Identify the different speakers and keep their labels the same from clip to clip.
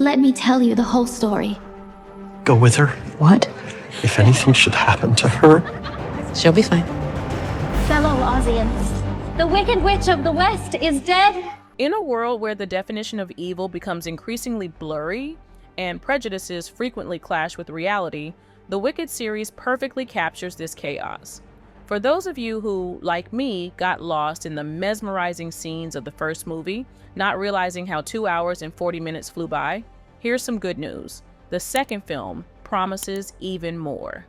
Speaker 1: Let me tell you the whole story.
Speaker 2: Go with her.
Speaker 3: What?
Speaker 2: If anything should happen to her.
Speaker 3: She'll be fine.
Speaker 1: Fellow Ozians, the Wicked Witch of the West is dead.
Speaker 4: In a world where the definition of evil becomes increasingly blurry and prejudices frequently clash with reality, the Wicked series perfectly captures this chaos. For those of you who, like me, got lost in the mesmerizing scenes of the first movie, not realizing how 2 hours and 40 minutes flew by, here's some good news. The second film promises even more.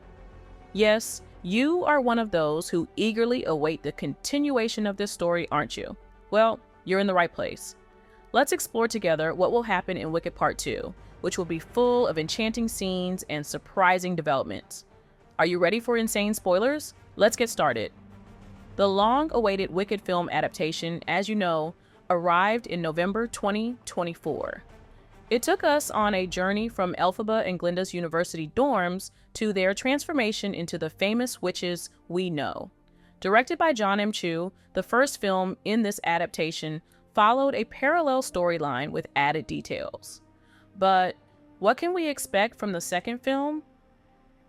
Speaker 4: Yes, you are one of those who eagerly await the continuation of this story, aren't you? Well, you're in the right place. Let's explore together what will happen in Wicked Part 2, which will be full of enchanting scenes and surprising developments. Are you ready for insane spoilers? Let's get started. The long-awaited Wicked film adaptation, as you know, arrived in November 2024. It took us on a journey from Elphaba and Glinda's university dorms to their transformation into the famous witches we know. Directed by John M. Chu, the first film in this adaptation followed a parallel storyline with added details. But what can we expect from the second film?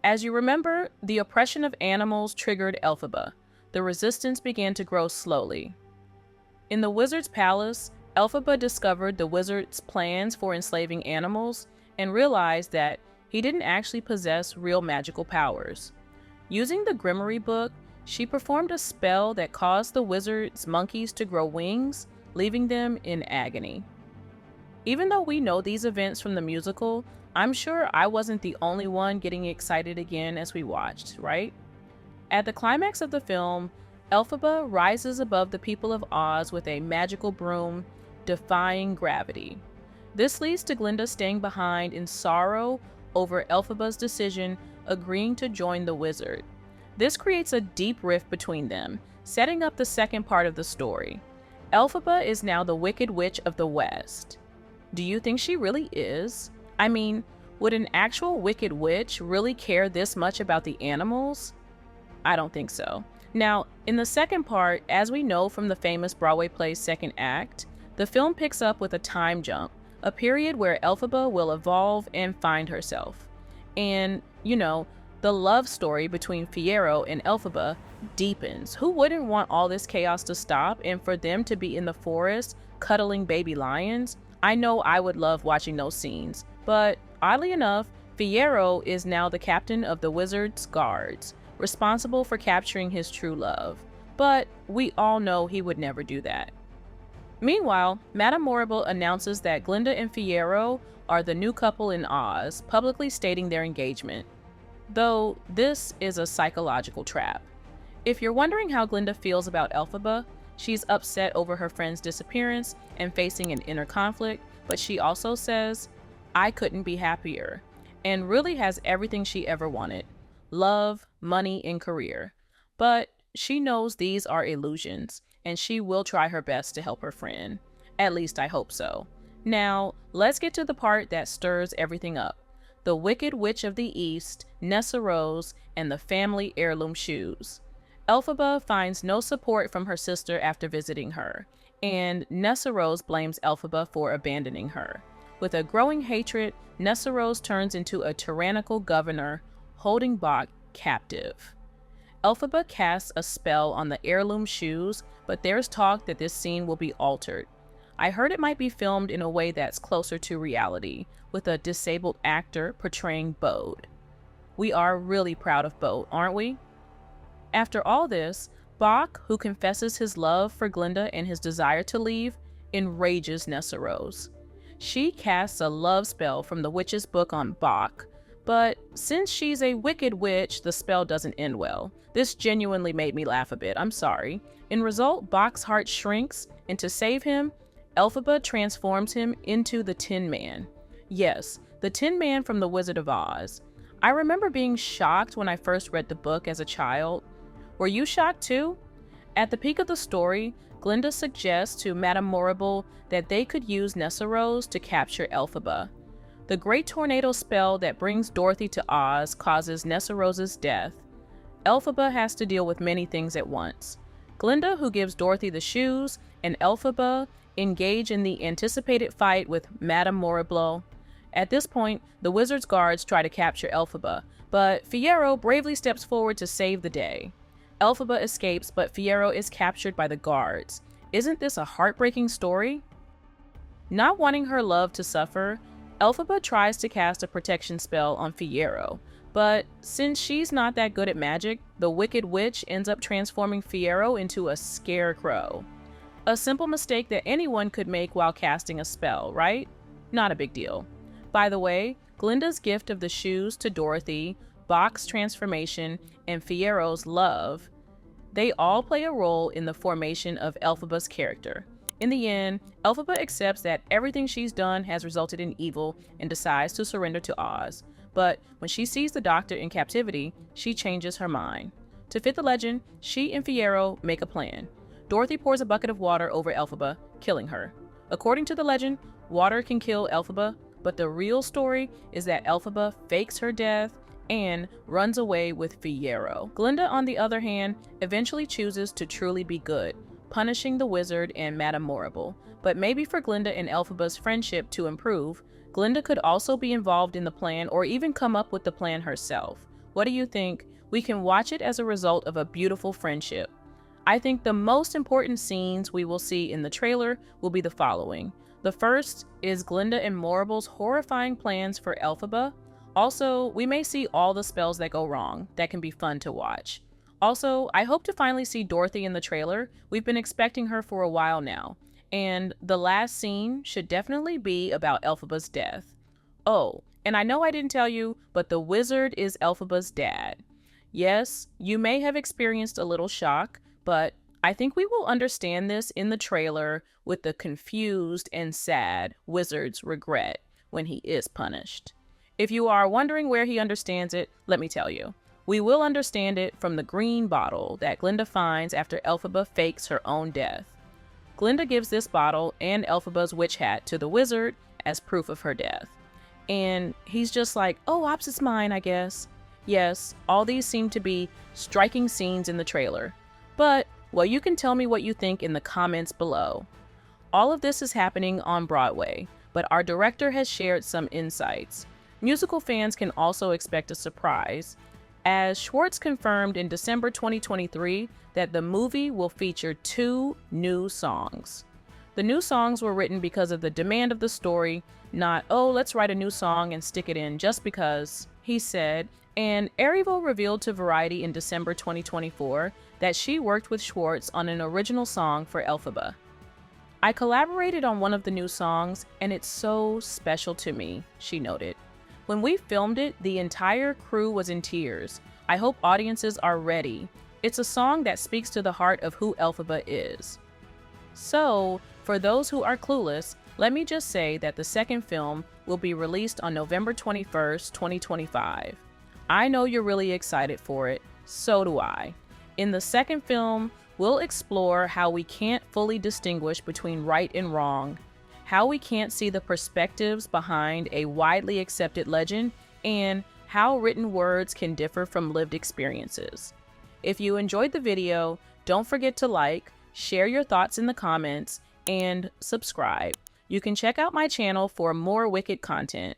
Speaker 4: As you remember, the oppression of animals triggered Elphaba. The resistance began to grow slowly. In the wizard's palace, Elphaba discovered the wizard's plans for enslaving animals and realized that he didn't actually possess real magical powers. Using the Grimoire book, she performed a spell that caused the wizard's monkeys to grow wings, leaving them in agony. Even though we know these events from the musical, I'm sure I wasn't the only one getting excited again as we watched, right? At the climax of the film, Elphaba rises above the people of Oz with a magical broom, defying gravity. This leads to Glinda staying behind in sorrow over Elphaba's decision, agreeing to join the wizard. This creates a deep rift between them, setting up the second part of the story. Elphaba is now the Wicked Witch of the West. Do you think she really is? I mean, would an actual Wicked Witch really care this much about the animals? I don't think so. Now, in the second part, as we know from the famous Broadway play's second act, the film picks up with a time jump, a period where Elphaba will evolve and find herself. And, you know, the love story between Fierro and Elphaba deepens. Who wouldn't want all this chaos to stop and for them to be in the forest cuddling baby lions? I know I would love watching those scenes, but oddly enough, Fierro is now the captain of the wizard's guards, responsible for capturing his true love. But we all know he would never do that. Meanwhile, Madame Morrible announces that Glinda and Fierro are the new couple in Oz, publicly stating their engagement. Though this is a psychological trap. If you're wondering how Glinda feels about Elphaba, she's upset over her friend's disappearance and facing an inner conflict, but she also says, "I couldn't be happier," and really has everything she ever wanted: love, money, and career. But she knows these are illusions, and she will try her best to help her friend. At least I hope so. Now, let's get to the part that stirs everything up. The Wicked Witch of the East, Nessarose, and the family heirloom shoes. Elphaba finds no support from her sister after visiting her, and Nessarose blames Elphaba for abandoning her. With a growing hatred, Nessarose turns into a tyrannical governor, holding Bach captive. Elphaba casts a spell on the heirloom shoes, but there's talk that this scene will be altered. I heard it might be filmed in a way that's closer to reality, with a disabled actor portraying Bode. We are really proud of Bode, aren't we? After all this, Bach, who confesses his love for Glinda and his desire to leave, enrages Nessarose. She casts a love spell from the witch's book on Bach, but since she's a wicked witch, the spell doesn't end well. This genuinely made me laugh a bit, I'm sorry. In result, Bach's heart shrinks, and to save him, Elphaba transforms him into the Tin Man. Yes, the Tin Man from The Wizard of Oz. I remember being shocked when I first read the book as a child. Were you shocked too? At the peak of the story, Glinda suggests to Madame Morrible that they could use Nessarose to capture Elphaba. The Great Tornado spell that brings Dorothy to Oz causes Nessarose's death. Elphaba has to deal with many things at once. Glinda, who gives Dorothy the shoes, and Elphaba engage in the anticipated fight with Madame Morrible. At this point, the wizard's guards try to capture Elphaba, but Fierro bravely steps forward to save the day. Elphaba escapes, but Fierro is captured by the guards. Isn't this a heartbreaking story? Not wanting her love to suffer, Elphaba tries to cast a protection spell on Fierro, but since she's not that good at magic, the Wicked Witch ends up transforming Fierro into a scarecrow. A simple mistake that anyone could make while casting a spell, right? Not a big deal. By the way, Glinda's gift of the shoes to Dorothy, Bach's transformation, and Fierro's love, they all play a role in the formation of Elphaba's character. In the end, Elphaba accepts that everything she's done has resulted in evil and decides to surrender to Oz. But when she sees the doctor in captivity, she changes her mind. To fit the legend, she and Fierro make a plan. Dorothy pours a bucket of water over Elphaba, killing her. According to the legend, water can kill Elphaba, but the real story is that Elphaba fakes her death and runs away with Fierro. Glinda, on the other hand, eventually chooses to truly be good, punishing the wizard and Madame Morrible. But maybe for Glinda and Elphaba's friendship to improve, Glinda could also be involved in the plan or even come up with the plan herself. What do you think? We can watch it as a result of a beautiful friendship. I think the most important scenes we will see in the trailer will be the following. The first is Glinda and Morrible's horrifying plans for Elphaba. Also, we may see all the spells that go wrong. That can be fun to watch. Also, I hope to finally see Dorothy in the trailer. We've been expecting her for a while now. And the last scene should definitely be about Elphaba's death. Oh, and I know I didn't tell you, but the wizard is Elphaba's dad. Yes, you may have experienced a little shock, but I think we will understand this in the trailer with the confused and sad wizard's regret when he is punished. If you are wondering where he understands it, let me tell you. We will understand it from the green bottle that Glinda finds after Elphaba fakes her own death. Glinda gives this bottle and Elphaba's witch hat to the wizard as proof of her death. And he's just like, oh, ops is mine, I guess. Yes, all these seem to be striking scenes in the trailer. But, well, you can tell me what you think in the comments below. All of this is happening on Broadway, but our director has shared some insights. Musical fans can also expect a surprise, as Schwartz confirmed in December 2023 that the movie will feature 2 new songs. The new songs were written because of the demand of the story, not, oh, let's write a new song and stick it in just because, he said, and Erivo revealed to Variety in December 2024 that she worked with Schwartz on an original song for Elphaba. I collaborated on one of the new songs, and it's so special to me, she noted. When we filmed it, the entire crew was in tears. I hope audiences are ready. It's a song that speaks to the heart of who Elphaba is. So, for those who are clueless, let me just say that the second film will be released on November 21st, 2025. I know you're really excited for it, so do I. In the second film, we'll explore how we can't fully distinguish between right and wrong, how we can't see the perspectives behind a widely accepted legend, and how written words can differ from lived experiences. If you enjoyed the video, don't forget to like, share your thoughts in the comments, and subscribe. You can check out my channel for more Wicked content.